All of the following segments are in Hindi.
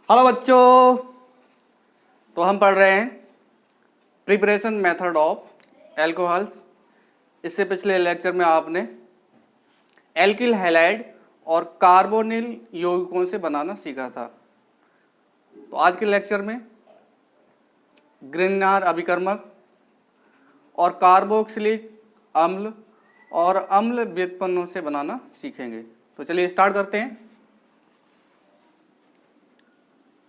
हेलो बच्चों। तो हम पढ़ रहे हैं प्रिपरेशन मेथड ऑफ एल्कोहल्स। इससे पिछले लेक्चर में आपने एल्किल हैलाइड और कार्बोनिल यौगिकों से बनाना सीखा था। तो आज के लेक्चर में ग्रिग्नार अभिकर्मक और कार्बोक्सिलिक अम्ल और अम्ल व्युत्पन्नों से बनाना सीखेंगे। तो चलिए स्टार्ट करते हैं।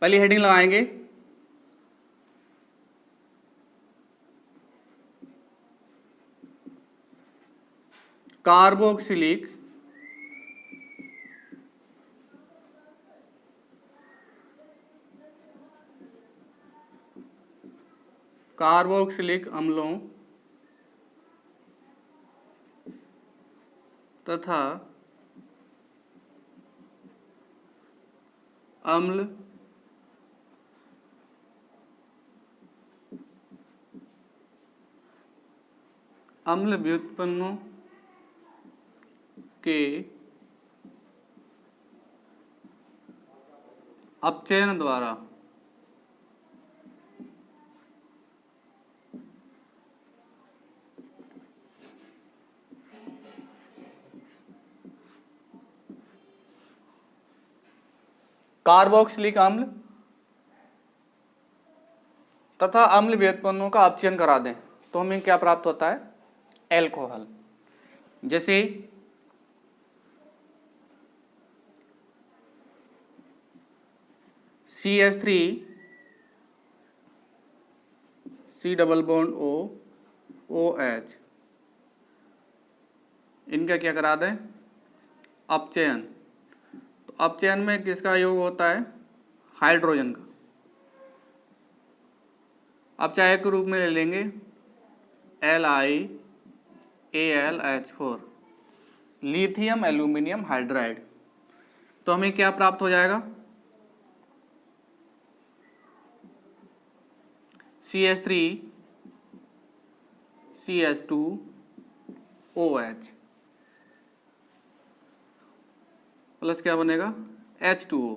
पहली हेडिंग लगाएंगे कार्बोक्सिलिक अम्लों तथा अम्ल व्युत्पन्नों के अपचयन द्वारा कार्बोक्सिलिक अम्ल तथा अम्ल व्युत्पन्नों का अपचयन करा दें तो हमें क्या प्राप्त होता है? एल्कोहल। जैसे CH3 C double bond O OH, इनका क्या करा दें? अपचयन। तो अपचयन में किसका योग होता है? हाइड्रोजन का। अपचायक के रूप में ले लेंगे LiAlH4 लिथियम एल्यूमिनियम हाइड्राइड। तो हमें क्या प्राप्त हो जाएगा? CH3 CH2 OH प्लस क्या बनेगा? H2O।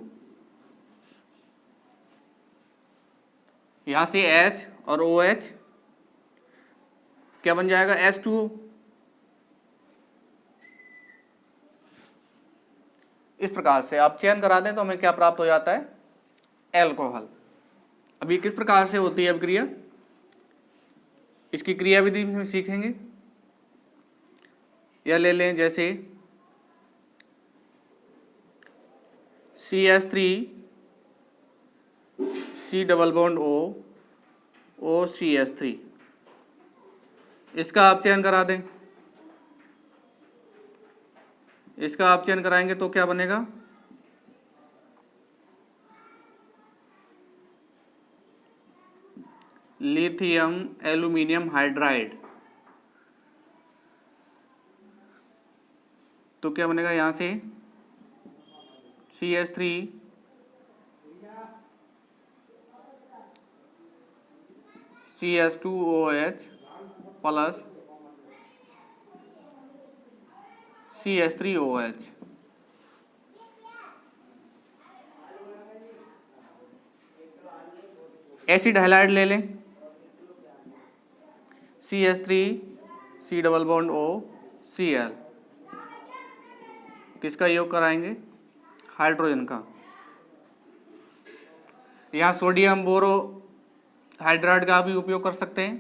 यहां से H और OH क्या बन जाएगा? H2O। इस प्रकार से आप चयन करा दें तो हमें क्या प्राप्त हो जाता है? एल्कोहल। अब ये किस प्रकार से होती है अभिक्रिया? इसकी क्रिया विधि में सीखेंगे। या ले लें जैसे CH3 C double bond O OCH3, इसका अपचयन करा दें। इसका अपचयन कराएंगे तो क्या बनेगा? Lithium aluminium hydride. तो क्या बनेगा यहां से? CH3 CH2OH plus CH3OH। Acid halide ले लें CH3 C double bond O Cl, किसका योग कराएंगे? हाइड्रोजन का। यहाँ सोडियम बोरो हाइड्राइड का भी उपयोग कर सकते हैं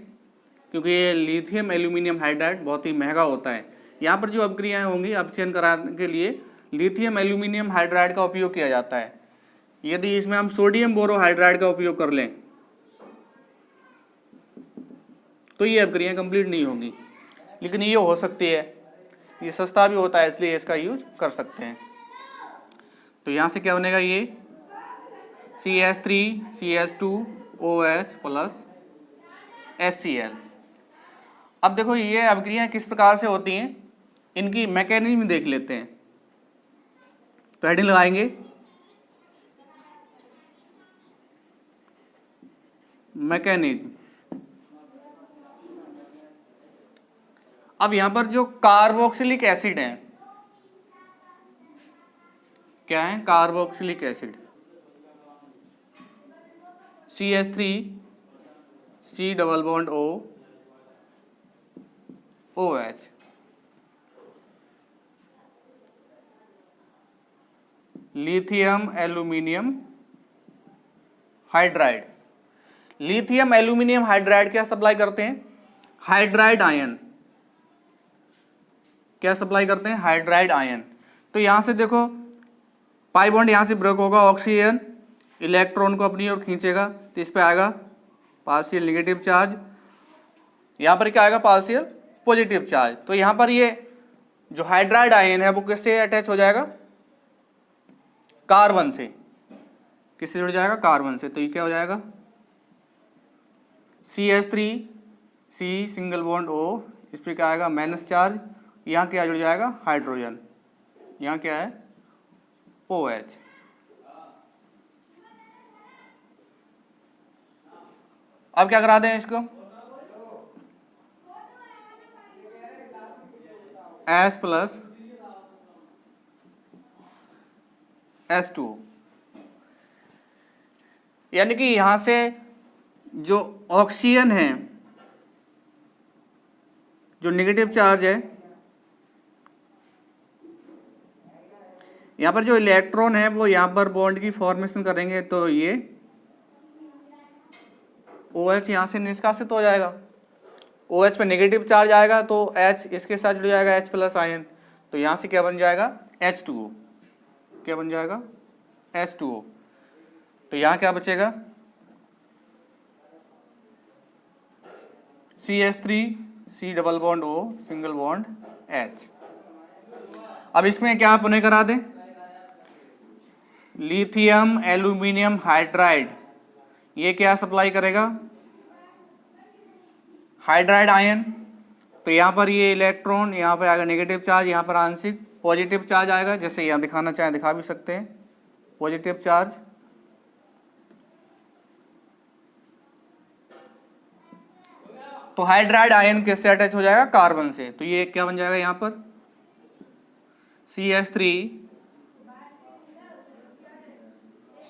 क्योंकि ये लिथियम एल्यूमिनियम हाइड्राइड बहुत ही महंगा होता है। यहाँ पर जो अभिक्रियाएं होंगी अपचयन कराने के लिए लिथियम एल्यूमिनियम हाइड्राइड का उपयोग किया जाता है। यदि इसमें हम सोडियम बोरो हाइड्राइड का उपयोग कर लें तो ये अभिक्रियाएं कंप्लीट नहीं होंगी, लेकिन ये हो सकती है। ये सस्ता भी होता है इसलिए इसका यूज कर सकते हैं। तो यहाँ से क्या बनेगा? ये CH3 CH2 OH plus HCl। अब देखो ये अभिक्रियाएं किस प्रकार से होती हैं, इनकी मैकेनिज्म देख लेते हैं। तो हेडिंग लगाएंगे मैकेनिज्म। अब यहां पर जो कार्बोक्सिलिक एसिड है, क्या है? Carboxylic acid. CH3 C double bond O OH। Lithium aluminium hydride. Lithium aluminium hydride क्या सप्लाई करते हैं? Hydride ion. क्या सप्लाई करते हैं? Hydride ion. तो यहां से देखो पाई बॉन्ड यहां से ब्रेक होगा, ऑक्सीजन इलेक्ट्रॉन को अपनी ओर खींचेगा तो इस पे आएगा पार्शियल नेगेटिव चार्ज, यहां पर क्या आएगा? Partial positive charge. तो यहां पर ये जो हाइड्राइड आयन है वो किससे अटैच हो जाएगा? कार्बन से। किससे जुड़ जाएगा? कार्बन से। तो ये क्या हो जाएगा? CH3 C single bond O, इस पे क्या आएगा? Minus charge. यहाँ क्या जुड़ जाएगा? हाइड्रोजन। यहाँ क्या है? OH। अब क्या करा दें इसको? S प्लस S2, यानी कि यहां से जो ऑक्सीजन है, जो नेगेटिव चार्ज है, यहां पर जो इलेक्ट्रॉन है वो यहां पर बॉन्ड की फॉर्मेशन करेंगे तो ये OH यहां से निष्कासित हो जाएगा। OH पे नेगेटिव चार्ज आएगा तो H इसके साथ जुड़ जाएगा H प्लस आयन। तो यहां से क्या बन जाएगा? H2O। क्या बन जाएगा? H2O। तो यहां क्या बचेगा? CH3 C double bond O single bond H। अब इसमें क्या आप उन्हें करा दें? लिथियम एल्यूमिनियम हाइड्राइड, ये क्या सप्लाई करेगा? Hydride ion. तो यहां पर ये इलेक्ट्रॉन यहां पर आएगा नेगेटिव चार्ज, यहां पर आंशिक पॉजिटिव चार्ज आएगा। जैसे यहां दिखाना चाहें दिखा भी सकते हैं, पॉजिटिव चार्ज। तो हाइड्राइड आयन किससे अटैच हो जाएगा? कार्बन से। तो ये क्या बन जाएगा? यहां पर CH3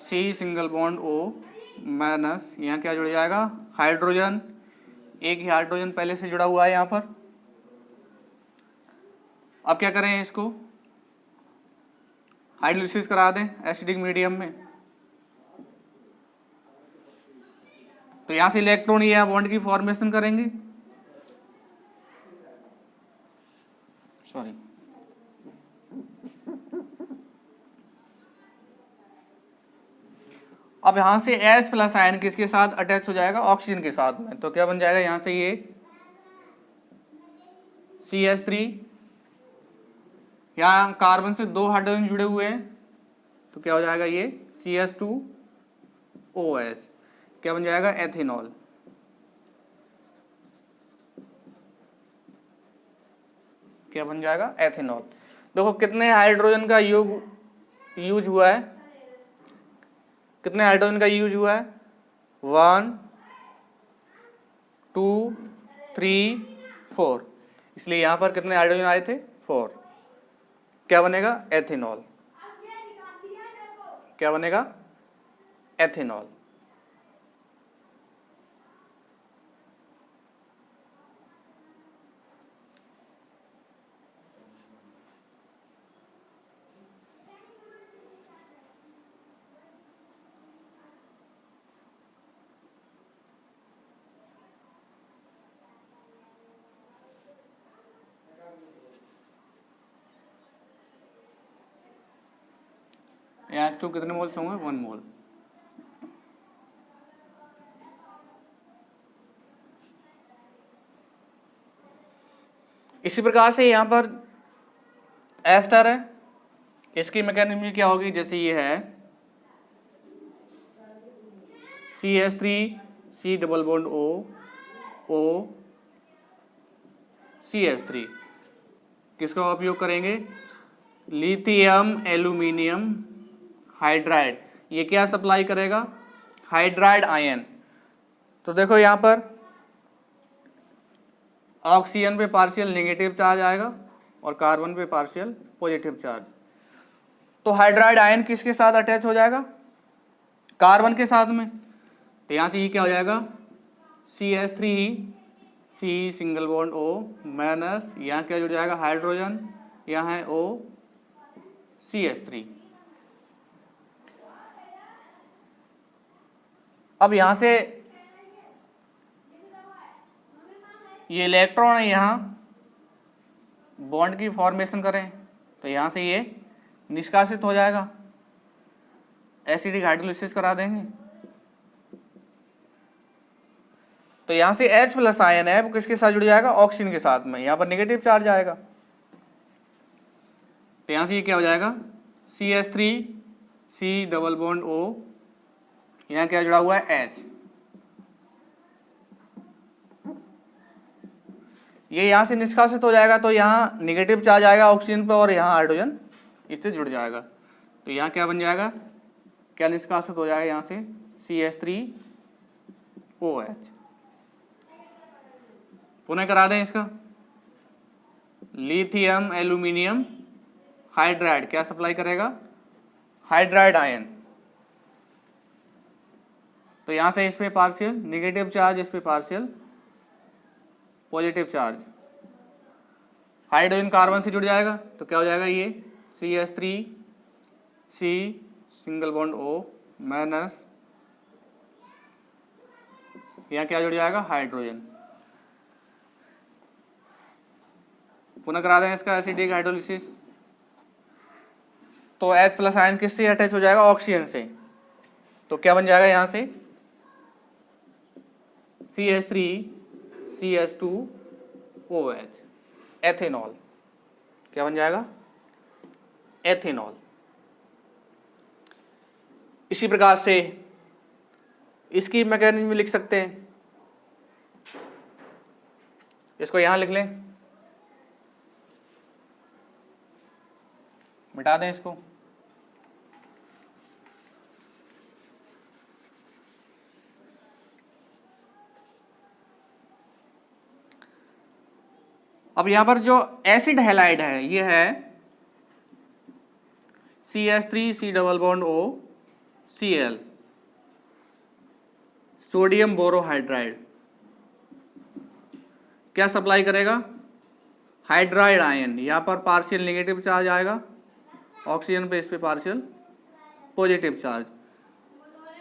C single bond O minus, यहाँ क्या जुड़ जाएगा? हाइड्रोजन। एक ही हाइड्रोजन पहले से जुड़ा हुआ है यहां पर। अब क्या करें? इसको हाइड्रोलिसिस करा दें एसिडिक मीडियम में। तो यहां से इलेक्ट्रॉन ये बॉन्ड की फॉर्मेशन करेंगे। सॉरी, अब यहां से H प्लस आयन किसके साथ अटैच हो जाएगा? ऑक्सीजन के साथ में। तो क्या बन जाएगा? यहां से ये CH3, यहां कार्बन से दो हाइड्रोजन जुड़े हुए हैं तो क्या हो जाएगा? ये CH2OH। क्या बन जाएगा? एथेनॉल। क्या बन जाएगा? एथेनॉल। देखो कितने हाइड्रोजन का यूज हुआ है? कितने हाइड्रोजन का यूज हुआ है? 1 2 3 4। इसलिए यहां पर कितने हाइड्रोजन आए थे? 4। क्या बनेगा? एथेनॉल। क्या बनेगा? एथेनॉल। H2 कितने मोल्स होंगे? 1 मोल। इसी प्रकार से यहां पर एस्टर है, इसकी मैकेनिज्म क्या होगी? जैसे ये है CH3 C double bond O CH3, किसका उपयोग करेंगे? Lithium aluminium hydride. ये क्या सप्लाई करेगा? Hydride ion. तो देखो यहां पर ऑक्सीजन पे पार्शियल नेगेटिव चार्ज आएगा और कार्बन पे पार्शियल पॉजिटिव चार्ज। तो हाइड्राइड आयन किसके साथ अटैच हो जाएगा? कार्बन के साथ में। तो यहाँ से ये क्या हो जाएगा, CH3 C single bond O minus, यहाँ क्या जुड़ जाएगा हाइड्रोजन, यहाँ है O CH3। अब यहाँ से ये इलेक्ट्रॉन है यहाँ बॉन्ड की फॉर्मेशन करें तो यहाँ से ये निष्कासित हो जाएगा, एसिडिक हाइड्रोलिसिस करा देंगे। तो यहाँ से H प्लस आयन है वो किसके साथ जुड़ जाएगा, ऑक्सीजन के साथ में, यहाँ पर नेगेटिव चार्ज आएगा। तो यहाँ से ये क्या हो जाएगा CH3 C double bond O, यहाँ क्या जुड़ा हुआ है H, ये यहाँ से निष्कासित हो जाएगा तो यहाँ नेगेटिव चार्ज आएगा ऑक्सीजन पर और यहाँ हाइड्रोजन इससे जुड़ जाएगा। तो यहाँ क्या बन जाएगा, क्या निष्कासित हो जाएगा यहाँ से CH3OH। पुनः करा दें इसका, लिथियम एल्यूमिनियम हाइड्राइड क्या सप्लाई करेगा, हाइड्राइड आयन। तो यहाँ से इस पे पार्शियल नेगेटिव चार्ज, इस पे partial positive charge, hydrogen carbon से जुड़ जाएगा तो क्या हो जाएगा ये CH3 C single bond O minus, यहाँ क्या जुड़ जाएगा हाइड्रोजन। पुनः करा दें इसका एसिडिक हाइड्रोलिसिस। तो H प्लस आयन किससे अटैच हो जाएगा, ऑक्सीजन से। तो क्या बन जाएगा यहाँ से CH3 CH2OH एथेनॉल, क्या बन जाएगा एथेनॉल। इसी प्रकार से इसकी मैकेनिज्म लिख सकते हैं, इसको यहां लिख लें, मिटा दें इसको। अब यहां पर जो एसिड हैलाइड है ये है CH3 C double bond O Cl, sodium borohydride क्या सप्लाई करेगा, हाइड्राइड आयन। यहाँ पर पार्शियल नेगेटिव चार्ज आएगा ऑक्सीजन पे, इस पे पार्शियल पॉजिटिव चार्ज।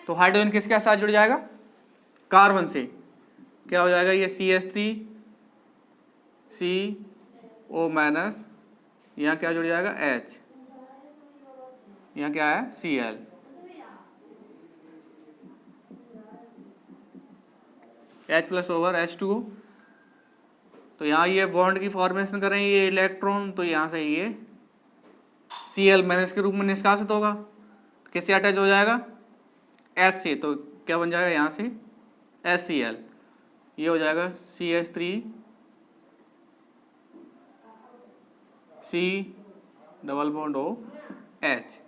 तो हाइड्रोजन किसके साथ जुड़ जाएगा, कार्बन से, क्या हो जाएगा ये CH3 CO माइनस, यहाँ क्या जुड़ जाएगा H, यहाँ क्या है Cl। H plus over H2O। तो यहाँ ये बॉन्ड की फॉर्मेशन करें ये इलेक्ट्रॉन, तो यहाँ से ये Cl माइनस के रूप में निष्कासित होगा, किससे अटैच हो जाएगा H से। तो क्या बन जाएगा यहाँ से HCl, ये हो जाएगा CH3 C double bond O H।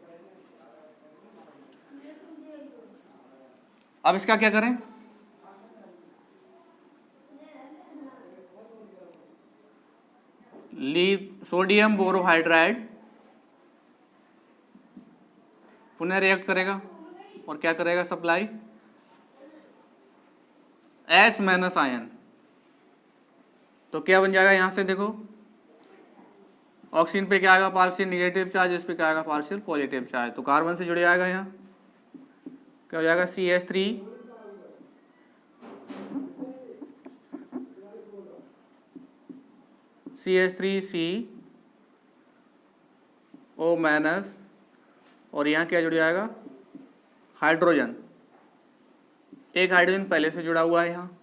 अब इसका क्या करें, सोडियम बोरोहाइड्राइड पुनः रिएक्ट करेगा और क्या करेगा सप्लाई H माइनस आयन। तो क्या बन जाएगा यहाँ से देखो, ऑक्सीजन पे क्या आएगा पार्शियल नेगेटिव चार्ज, इस पे क्या आएगा पार्शियल पॉजिटिव चार्ज। तो कार्बन से जुड़ जाएगा, यहाँ क्या हो जाएगा CH3 CO माइनस, और यहाँ क्या जुड़ जाएगा हाइड्रोजन, एक हाइड्रोजन पहले से जुड़ा हुआ है यहाँ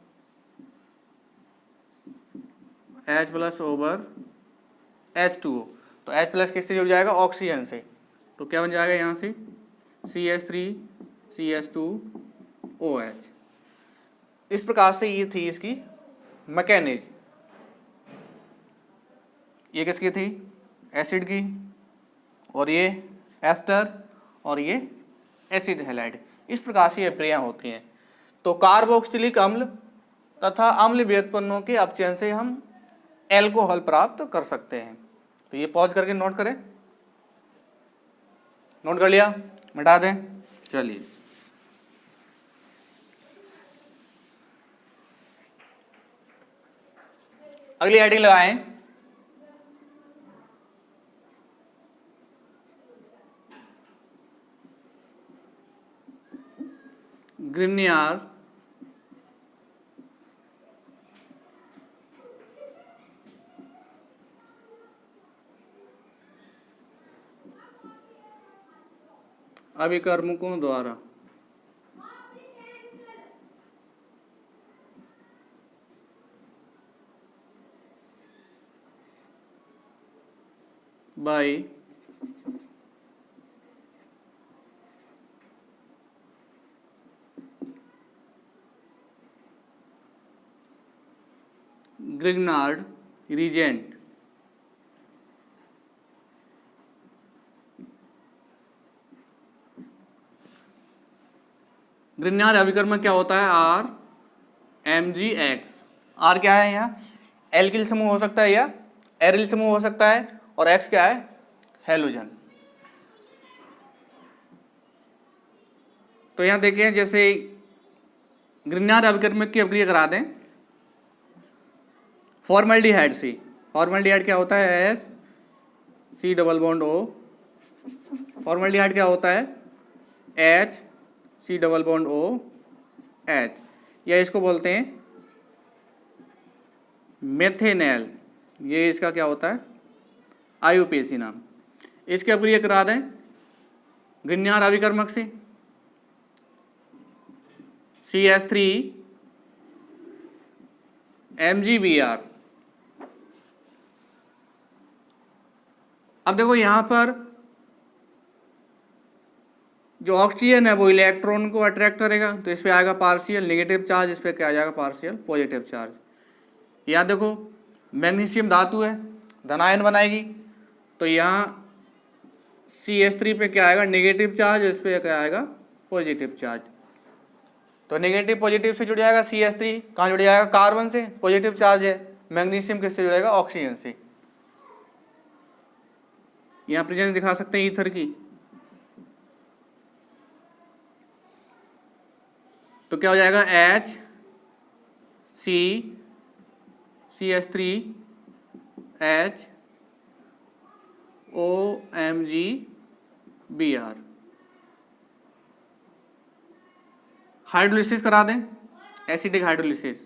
H प्लस ओवर H2O। तो H प्लस किससे जुड़ जाएगा ऑक्सीजन से। तो क्या बन जाएगा यहाँ से CH3 CH2OH। इस प्रकार से ये थी इसकी मैकेनिज्म। ये किसकी थी एसिड की, और ये एस्टर, और ये एसिड हैलाइड। इस प्रकार से ये प्रक्रिया होती हैं। तो कार्बोक्सिलिक अम्ल तथा अम्ल व्युत्पन्नों के अपचयन से हम एल्कोहल प्राप्त कर सकते हैं। तो ये पॉज करके नोट करें, नोट कर लिया, मिटा दें। चलिए अगली हेडिंग लगाएं, ग्रिग्नियर अभिकर्मकों द्वारा बाय ग्रिग्नार्ड रीजेंट ग्रिग्नार्ड अभिकर्मक क्या होता है? RMgX। R क्या है यहाँ? एल्किल समूह हो सकता है या एरिल समूह हो सकता है, और X क्या है? हैलोजन। तो यहां देखिए, जैसे ग्रिग्नार्ड अभिकर्मक की अभिक्रिया करा दें फॉर्मल्डिहाइड से। फॉर्मल्डिहाइड क्या होता है? C double bond O। Formaldehyde क्या होता है? C double bond O H, या इसको बोलते हैं मेथेनॉल। ये इसका क्या होता है? IUPAC नाम। इसकी अभिक्रिया करा दें ग्रिग्नार्ड अभिकर्मक से CH3 MgBr। अब देखो यहां पर जो ऑक्सीजन है वो इलेक्ट्रॉन को अट्रैक्ट करेगा, तो इस पे आएगा पार्शियल नेगेटिव चार्ज, इस पे क्या आ जाएगा? Partial positive charge. यहाँ देखो मैग्नीशियम धातु है, धनायन बनाएगी, तो यहाँ CH3 पे क्या आएगा? नेगेटिव चार्ज, इस पे क्या आएगा? Positive charge. तो नेगेटिव पॉजिटिव से जुड़ जाएगा CH3, कहाँ जुड़ जाएगा? कार्बन से, पॉजिटिव चार्ज है। मैग्नीशियम किससे जुड़ेगा? ऑक्सीजन से। यहाँ प्रेजेंस दिखा सकते हैं ईथर की, तो क्या हो जाएगा? HCCH3HOMgBr। हाइड्रोलिसिस करा दें, acidic hydrolysis.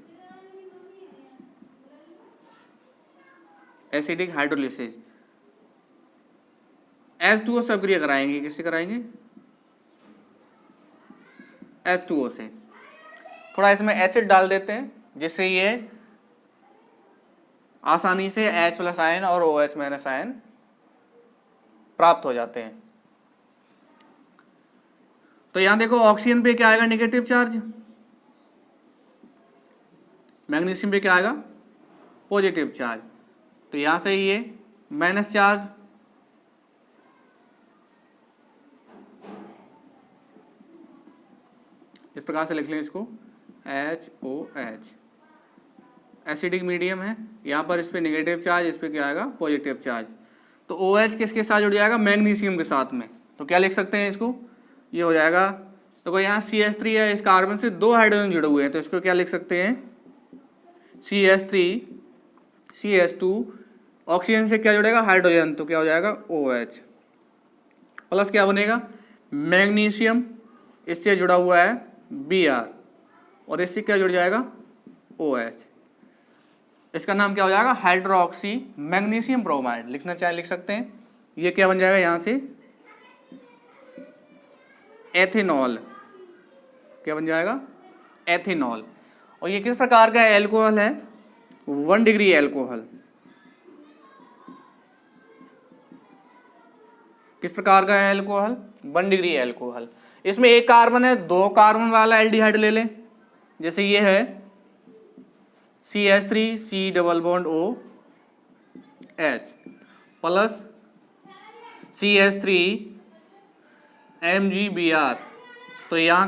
Acidic hydrolysis H2O से अभिक्रिया कराएंगे। किससे कराएंगे? H2O से। थोड़ा इसमें एसिड डाल देते हैं जिससे ये आसानी से H+ आयन और OH- आयन प्राप्त हो जाते हैं। तो यहां देखो ऑक्सीजन पे क्या आएगा? Negative charge. मैग्नीशियम पे क्या आएगा? Positive charge. तो यहां से ये माइनस चार्ज, इस प्रकार से लिख लें इसको HOH। एसिडिक मीडियम है, यहाँ पर इस पे नेगेटिव चार्ज, इस पे क्या आएगा? Positive charge. तो OH किसके साथ जुड़ जाएगा? मैग्नीशियम के साथ में। तो क्या लिख सकते हैं इसको? ये हो जाएगा, तो यहाँ CH3 है, इस कार्बन से 2 हाइड्रोजन जुड़े हुए हैं, तो इसको क्या लिख सकते हैं? CH3 CH2, ऑक्सीजन से क्या जुड़ेगा? हाइड्रोजन, तो क्या हो जाएगा? OH प्लस क्या बनेगा? मैग्नीशियम, इससे जुड़ा हुआ है Br, और इससे क्या जुड़ जाएगा? OH। इसका नाम क्या हो जाएगा? Hydroxy magnesium bromide. लिखना चाहे लिख सकते हैं। ये क्या बन जाएगा? यहां से एथेनॉल। क्या बन जाएगा? एथेनॉल। और ये किस प्रकार का एल्कोहल है? 1 डिग्री एल्कोहल। किस प्रकार का है एल्कोहल? 1 degree alcohol. इसमें एक कार्बन है, 2 कार्बन वाला एल्डिहाइड ले लें, जैसे ये है CH3 C double bond O H plus CH3 MgBr। तो यहाँ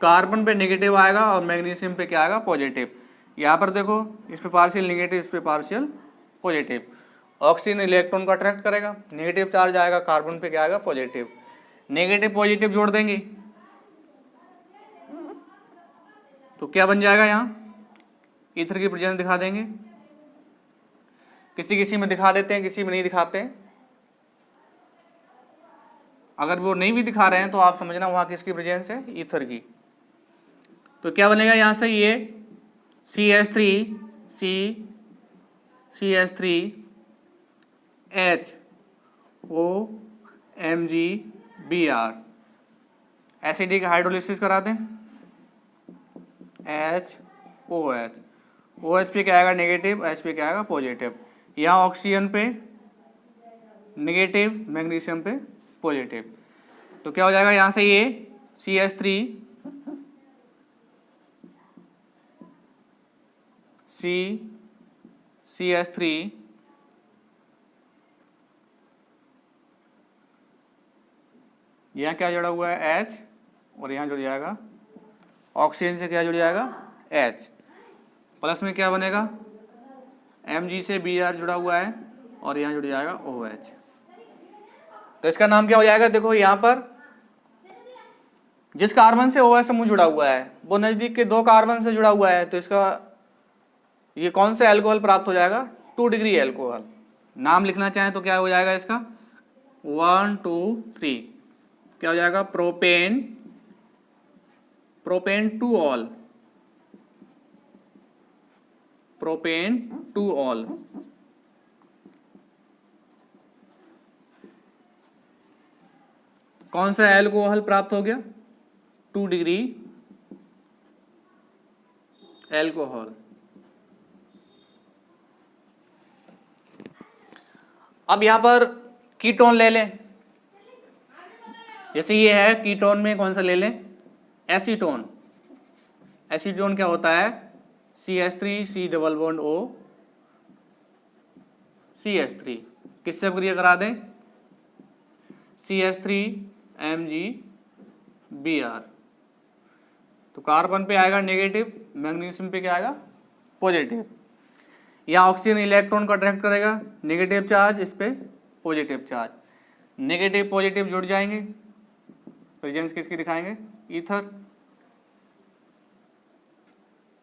कार्बन पे नेगेटिव आएगा और मैग्नीशियम पे क्या आएगा? पॉजिटिव। यहाँ पर देखो, इस पे पार्शियल नेगेटिव, इस पे पार्शियल पॉजिटिव। ऑक्सीजन इलेक्ट्रॉन को अट्रैक्ट करेगा, नेगेटिव चार्ज आएगा, कार्बन पे क्या आएगा? पॉजिटिव। नेगेटिव पॉजिटिव जोड़ देंगे तो क्या बन जाएगा? यहाँ ईथर की प्रेजेंस दिखा देंगे, किसी किसी में दिखा देते हैं, किसी में नहीं दिखाते हैं। अगर वो नहीं भी दिखा रहे हैं तो आप समझना वहां किसकी प्रेजेंस है, ईथर की। तो क्या बनेगा यहां से, ये CH3CH3HOMgBr, एसिड का हाइड्रोलिसिस करा दें, HOH, OH पे क्या आएगा नेगेटिव, H पे क्या आएगा पॉजिटिव। यहाँ ऑक्सीजन पे नेगेटिव, मैग्नीशियम पे पॉजिटिव। तो क्या हो जाएगा यहाँ से, ये CH3 यहाँ क्या जुड़ा हुआ है H, और यहाँ जुड़ जाएगा ऑक्सीजन से क्या जुड़ जाएगा H, प्लस में क्या बनेगा Mg से Br जुड़ा हुआ है और यहाँ जुड़ जाएगा OH। तो इसका नाम क्या हो जाएगा, देखो यहाँ पर जिस कार्बन से OH समूह जुड़ा हुआ है वो नजदीक के 2 कार्बन से जुड़ा हुआ है, तो इसका ये कौन सा अल्कोहल प्राप्त हो जाएगा, 2 डिग्री अल्कोहल। नाम लिखना चाहें तो क्या हो जाएगा इसका, 1 2 3, क्या हो जाएगा प्रोपेन 2 ऑल, प्रोपेन 2 ऑल। कौन सा अल्कोहल प्राप्त हो गया, 2 डिग्री अल्कोहल। अब यहां पर कीटोन ले लें, जैसे ये है कीटोन में कौन सा ले लें, एसीटोन। एसीटोन क्या होता है, CH3 C double bond O CH3, किससे क्रिया करा दें, CH3Mg Br। तो कार्बन पे आएगा नेगेटिव, मैग्नीशियम पे क्या आएगा पॉजिटिव। यहाँ ऑक्सीजन इलेक्ट्रॉन को अट्रैक्ट करेगा, नेगेटिव चार्ज, इस पे पॉजिटिव चार्ज, नेगेटिव पॉजिटिव जुड़ जाएंगे, प्रेजेंस किसकी दिखाएंगे, ईथर।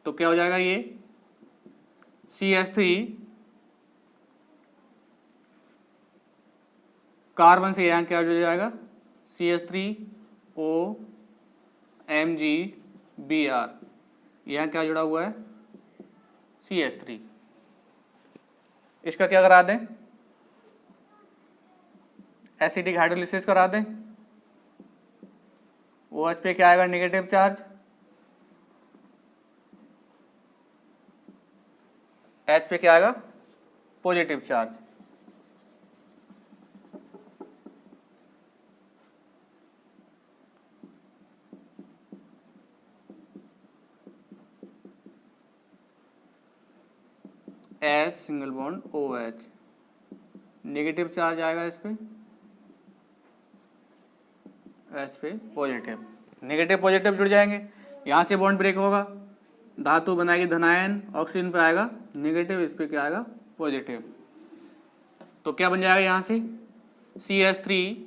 तो क्या हो जाएगा ये CH3 कार्बन से यहाँ क्या जुड़ जाएगा CH3OMgBr, यहाँ क्या जुड़ा हुआ है CH3। इसका क्या करा दें, एसिडिक हाइड्रोलिसिस करा दें, OH पे क्या आएगा नेगेटिव चार्ज, H पे क्या आएगा positive charge. H single bond OH, negative charge आएगा इस पे, H पे पॉजिटिव, नेगेटिव पॉजिटिव जुड़ जाएंगे, यहाँ से बॉन्ड ब्रेक होगा, धातु बनाएगी धनायन, ऑक्सीजन पे आएगा नेगेटिव, इस पे क्या आएगा पॉजिटिव। तो क्या बन जाएगा यहाँ से CH3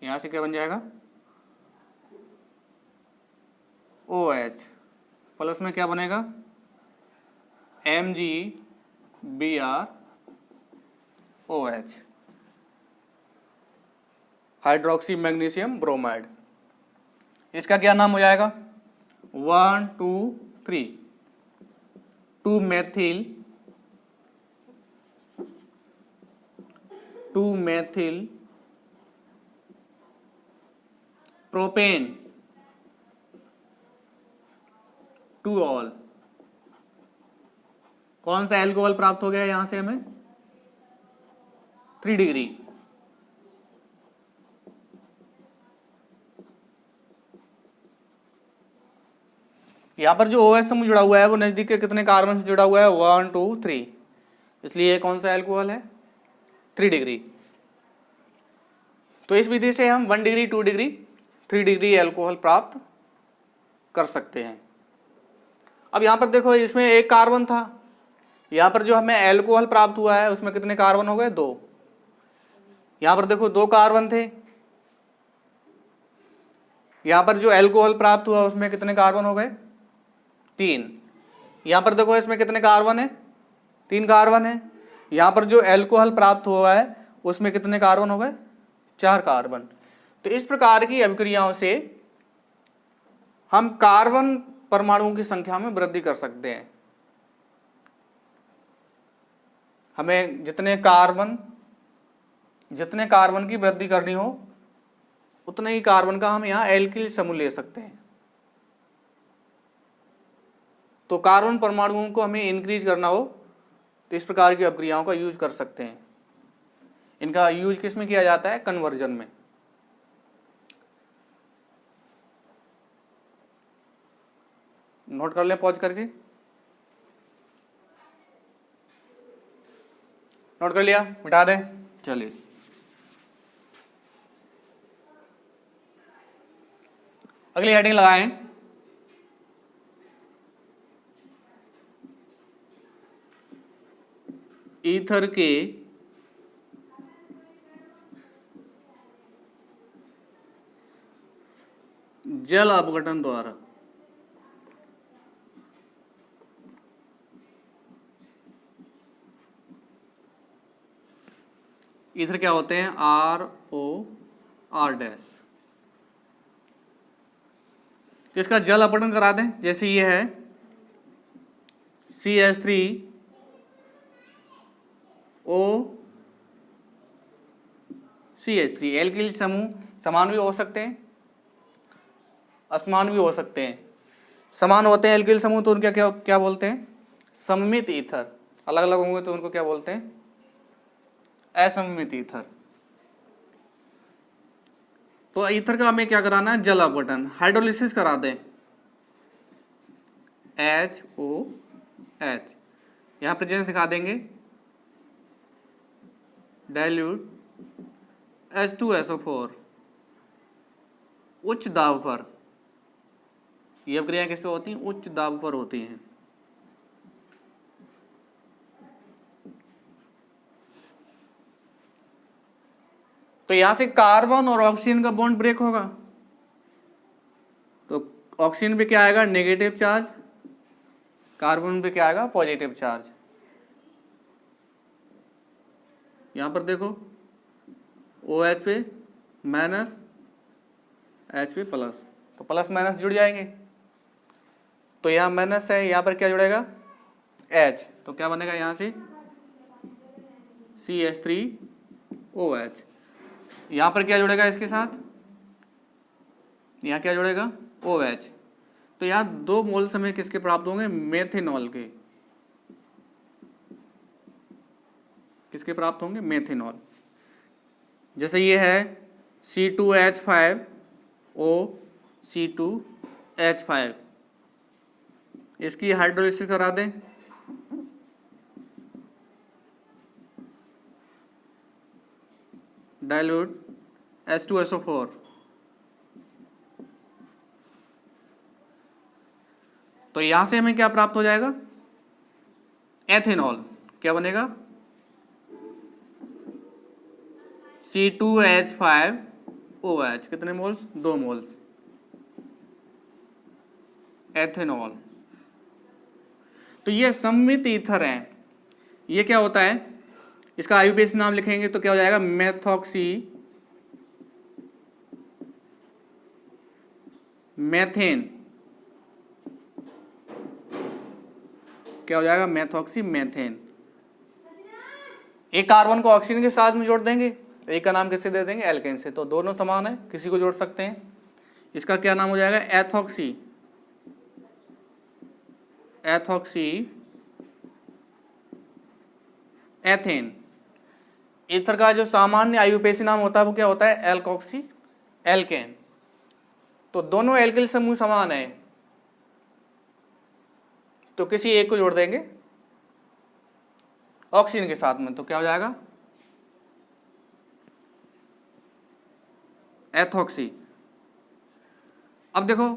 यहाँ से क्या बन जाएगा OH, प्लस में क्या बनेगा MgBr OH, hydroxy magnesium bromide. इसका क्या नाम हो जाएगा 1 2 3, 2 मेथिल प्रोपेन 2 ऑल। कौन सा अल्कोहल प्राप्त हो गया यहां से हमें 3 डिग्री। यहां पर जो OH समूह जुड़ा हुआ है वो नजदीक के कितने कार्बन से जुड़ा हुआ है 1 2 3, इसलिए कौन सा अल्कोहल है 3 डिग्री। तो इस विधि से हम 1 डिग्री 2 डिग्री 3 डिग्री अल्कोहल प्राप्त कर सकते हैं। अब यहां पर देखो इसमें एक कार्बन था, यहां पर जो हमें अल्कोहल प्राप्त हुआ है उसमें कितने कार्बन हो गए 2। यहां पर देखो 2 कार्बन थे, यहाँ पर जो एल्कोहल प्राप्त हुआ उसमें कितने कार्बन हो गए? 3। यहाँ पर देखो इसमें कितने कार्बन है? 3 कार्बन है। यहाँ पर जो एल्कोहल प्राप्त हुआ है उसमें कितने कार्बन हो गए? 4 कार्बन। तो इस प्रकार की अभिक्रियाओं से हम कार्बन परमाणुओं की संख्या में वृद्धि कर सकते हैं। हमें जितने कार्बन की वृद्धि करनी हो उतने ही कार्बन का हम यहाँ एल्किल समूह ले सकते हैं। तो कार्बन परमाणुओं को हमें इंक्रीज करना हो तो इस प्रकार की अभिक्रियाओं का यूज कर सकते हैं। इनका यूज किस में किया जाता है? कन्वर्जन में। नोट कर लें पॉज करके। नोट कर लिया? मिटा दें। चलिए अगली हेडिंग लगाएं। ईथर के जल अपघटन द्वारा ईथर क्या होते हैं? ROR-। तो इसका जल अपघटन करा दें। जैसे ये है CH3OCH3। एल्किल समूह समान भी हो सकते हैं, असमान भी हो सकते हैं। समान होते हैं एल्किल समूह तो उनका क्या बोलते हैं? सममित ईथर। अलग अलग होंगे तो उनको क्या बोलते हैं? असममित ईथर। तो ईथर का हमें क्या कराना है? जल अपघटन। हाइड्रोलिसिस करा दें। HOH यहां प्रेजेंस दिखा देंगे। डाइल्यूट H2SO4 उच्च दाब पर। ये अभिक्रियाएं किस पे होती हैं? उच्च दाब पर होती हैं। तो यहां से कार्बन और ऑक्सीजन का बॉन्ड ब्रेक होगा तो ऑक्सीजन पे क्या आएगा? Negative charge. कार्बन पे क्या आएगा? Positive charge. यहां पर देखो OH पे माइनस, H पे प्लस, तो प्लस माइनस जुड़ जाएंगे। तो यहां माइनस है, यहां पर क्या जुड़ेगा? H। तो क्या बनेगा यहां से? CH3OH। यहां पर क्या जुड़ेगा इसके साथ? यहां क्या जुड़ेगा? OH। तो यहां 2 मोल्स हमें किसके प्राप्त होंगे? मेथेनॉल के। किसके प्राप्त होंगे? मेथेनॉल। जैसे ये है C2H5O, इसकी हाइड्रोलिसिस करा दें। Dilute H2SO4। तो यहां से हमें क्या प्राप्त हो जाएगा? एथेनॉल। क्या बनेगा? C2H5OH कितने मोल्स? 2 moles ethanol. तो ये सममित ईथर है। ये क्या होता है? इसका आईयूपीएसी नाम लिखेंगे तो क्या हो जाएगा? Methoxy methane. क्या हो जाएगा? Methoxy methane. एक कार्बन को ऑक्सीजन के साथ में जोड़ देंगे, एक का नाम किससे दे देंगे? एल्केन से। तो दोनों समान है, किसी को जोड़ सकते हैं। इसका क्या नाम हो जाएगा? Ethoxy ethane. ईथर का जो सामान्य आईयूपीएसी नाम होता है वो क्या होता है? Alkoxy alkane. तो दोनों एल्किल समूह समान है तो किसी एक को जोड़ देंगे ऑक्सीजन के साथ में, तो क्या हो जाएगा? एथॉक्सी। अब देखो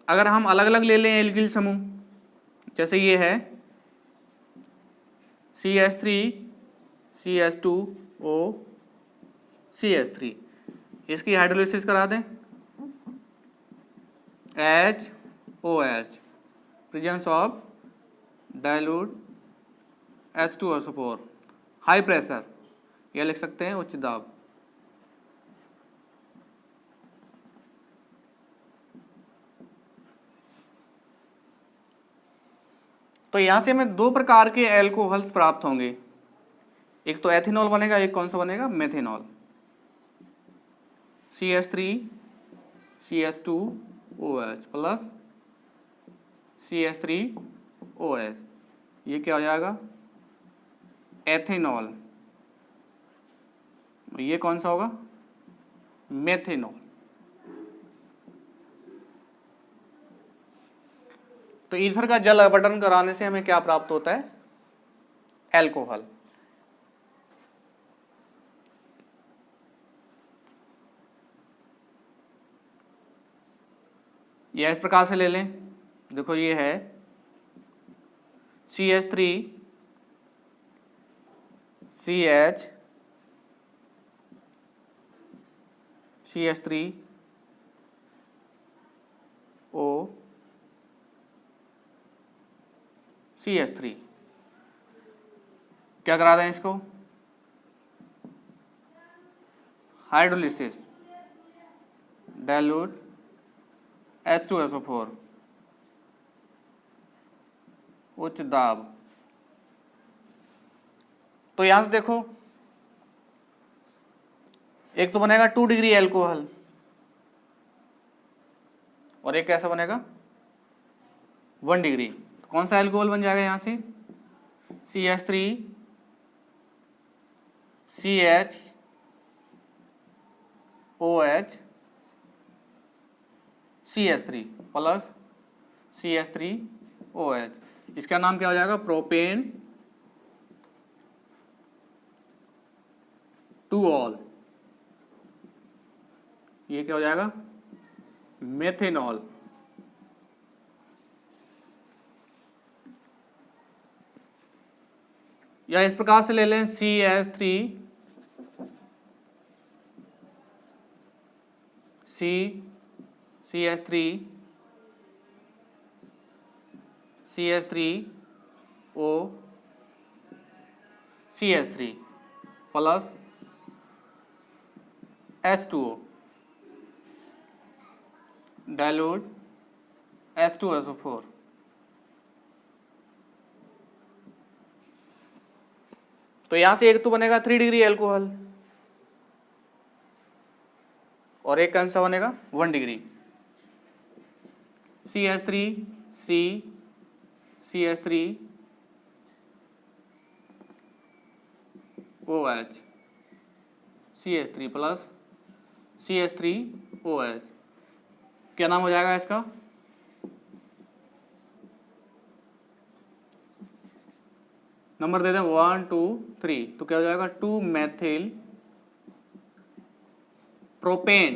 अगर हम अलग अलग ले लें एल्किल समूह, जैसे ये है CH3CH2OCH3, इसकी हाइड्रोलिसिस करा दें। HOH, presence of dilute H2SO4, high pressure, यह लिख सकते हैं उच्च दाब। तो यहां से हमें दो प्रकार के एल्कोहल्स प्राप्त होंगे, एक तो एथेनॉल बनेगा, एक कौन सा बनेगा, methanol. CH3 CH2OH plus CH3OH, ये क्या हो जाएगा, एथेनॉल। ये कौन सा होगा, मेथेनॉल। तो ईथर का जल अपघटन कराने से हमें क्या प्राप्त होता है, एल्कोहल। यह इस प्रकार से ले लें, देखो ये है CH3 CH CH3 O CH3, क्या करा दें इसको, हाइड्रोलिसिस, डाइल्यूट H2SO4, उच्च दाब। तो यहां से देखो, एक तो बनेगा 2 डिग्री एल्कोहल और एक कैसा बनेगा, 1 डिग्री। तो कौन सा एल्कोहल बन जाएगा यहां से, CH3 CHOH CH3 plus CH3OH, इसका नाम क्या हो जाएगा, प्रोपेन टू ऑल, ये क्या हो जाएगा, मेथेनॉल। या इस प्रकार से ले लें CH3 CH3 CH3O CH3 plus H2O, dilute H2SO4। तो यहां से एक तो बनेगा 3 डिग्री एल्कोहल और एक कौन सा बनेगा, 1 degree, CH3 CH3OH CH3 plus CH3OH, क्या नाम हो जाएगा इसका, नंबर दे दें 1 2 3, तो क्या हो जाएगा, 2 मेथिल प्रोपेन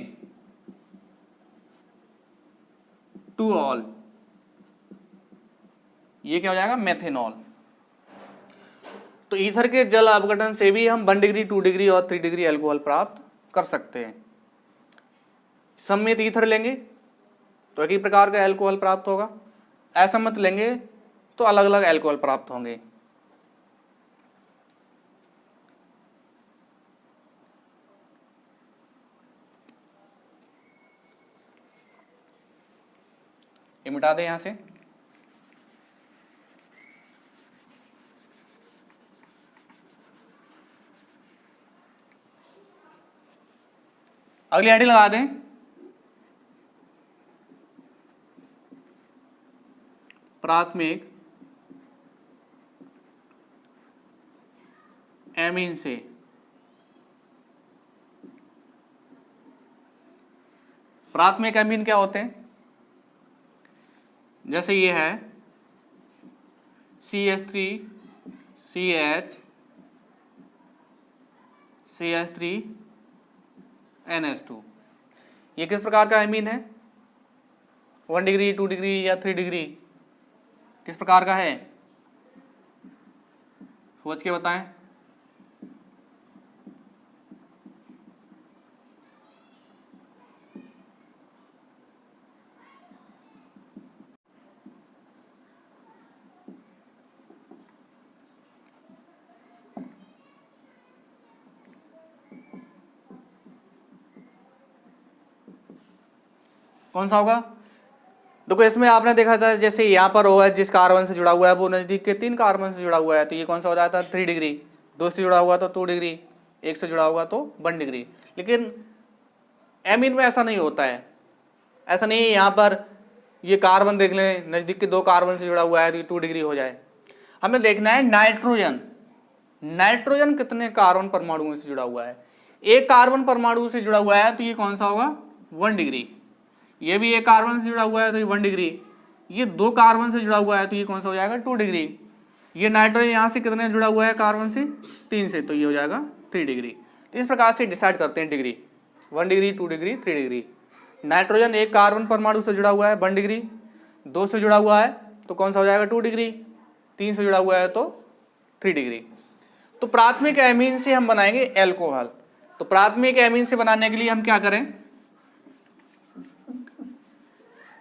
टू ऑल, ये क्या हो जाएगा, मेथेनॉल। तो ईथर के जल अपघटन से भी हम 1 डिग्री 2 डिग्री और 3 डिग्री एल्कोहल प्राप्त कर सकते हैं। सम्मित ईथर लेंगे तो एक ही प्रकार का एल्कोहल प्राप्त होगा, असम्मित लेंगे तो अलग अलग एल्कोहल प्राप्त होंगे। ये मिटा दें यहां से। अगली हेडिंग लगा दें, प्राथमिक एमीन से प्राथमिक एमीन क्या होते हैं, जैसे ये है CH3 CH CH3 NH2, ये किस प्रकार का एमीन है, 1 डिग्री 2 डिग्री या 3 डिग्री, किस प्रकार का है, सोच के बताएं। कौन सा होगा? देखो इसमें आपने देखा था जैसे यहाँ पर OH जिस कार्बन से जुड़ा हुआ है वो नजदीक के 3 कार्बन से जुड़ा हुआ है, तो ये कौन सा हो जाता है? 3 डिग्री। 2 से जुड़ा हुआ तो 2 डिग्री, 1 से जुड़ा हुआ तो 1 डिग्री। लेकिन एमीन में ऐसा नहीं होता है, ऐसा नहीं है यहाँ पर ये कार्बन देख लें नजदीक के 2 कार्बन से जुड़ा हुआ है तो ये 2 डिग्री हो जाए। हमें देखना है नाइट्रोजन, नाइट्रोजन कितने कार्बन परमाणुओं से जुड़ा हुआ है। 1 कार्बन परमाणु से जुड़ा हुआ है तो ये कौन सा होगा? 1 डिग्री। ये भी 1 कार्बन से जुड़ा हुआ है तो ये 1 डिग्री। ये 2 कार्बन से जुड़ा हुआ है तो ये कौन सा हो जाएगा? 2 डिग्री। ये नाइट्रोजन यहाँ से कितने जुड़ा हुआ है कार्बन से? 3 से, तो ये हो जाएगा 3 डिग्री। तो इस प्रकार से डिसाइड करते हैं degree, 1 degree, 2 degree, 3 degree. Nitrogen 1 carbon परमाणु से जुड़ा हुआ है 1 डिग्री, 2 से जुड़ा हुआ है तो कौन सा हो जाएगा? 2 डिग्री, 3 से जुड़ा हुआ है तो 3 डिग्री। तो प्राथमिक एमीन से हम बनाएंगे एल्कोहल। तो प्राथमिक एमीन से बनाने के लिए हम क्या करें?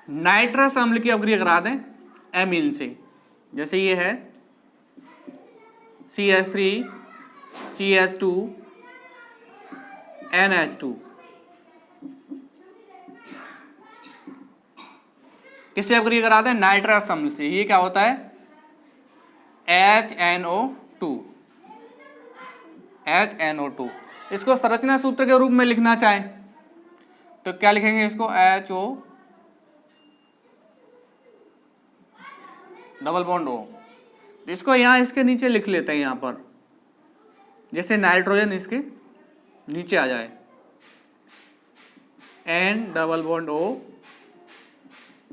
नाइट्रस अम्ल की अभिक्रिया करा दें एमीन से। जैसे ये है CH3 CH2 NH2, किससे अभिक्रिया करा दें? नाइट्रस अम्ल से। ये क्या होता है? HNO2, HNO2। इसको संरचना सूत्र के रूप में लिखना चाहें तो क्या लिखेंगे इसको? HO double bond O। इसको यहाँ इसके नीचे लिख लेते हैं, यहाँ पर जैसे नाइट्रोजन इसके नीचे आ जाए, N double bond O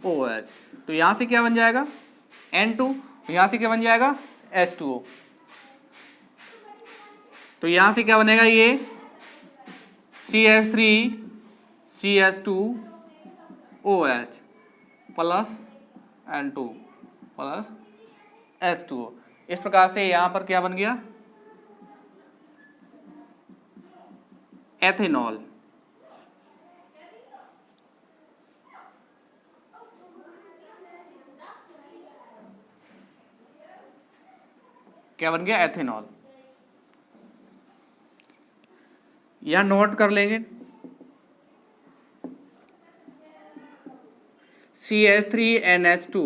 OH। तो यहाँ से क्या बन जाएगा? N2। यहाँ से क्या बन जाएगा? H2O। तो यहाँ से क्या बनेगा? ये CH3 CH2 OH plus N2 plus H2O। इस प्रकार से यहाँ पर क्या बन गया? एथेनॉल। क्या बन गया? एथेनॉल। यहां नोट कर लेंगे CH3NH2,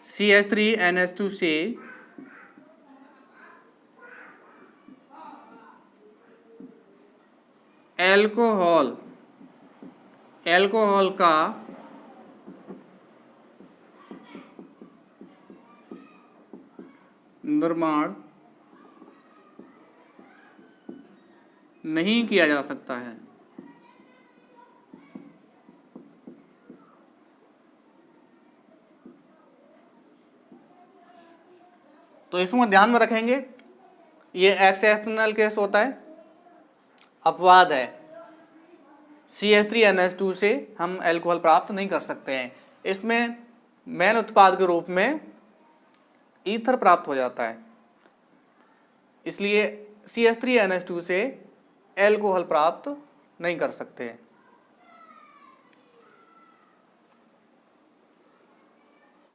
CH3NH2 से एल्कोहल, एल्कोहल का निर्माण नहीं किया जा सकता है। तो इसमें ध्यान में रखेंगे ये एक्सेप्शनल केस होता है, अपवाद है। CH3NH2 से हम एल्कोहल प्राप्त नहीं कर सकते हैं। इसमें मेन उत्पाद के रूप में ईथर प्राप्त हो जाता है, इसलिए CH3NH2 से एल्कोहल प्राप्त नहीं कर सकते हैं।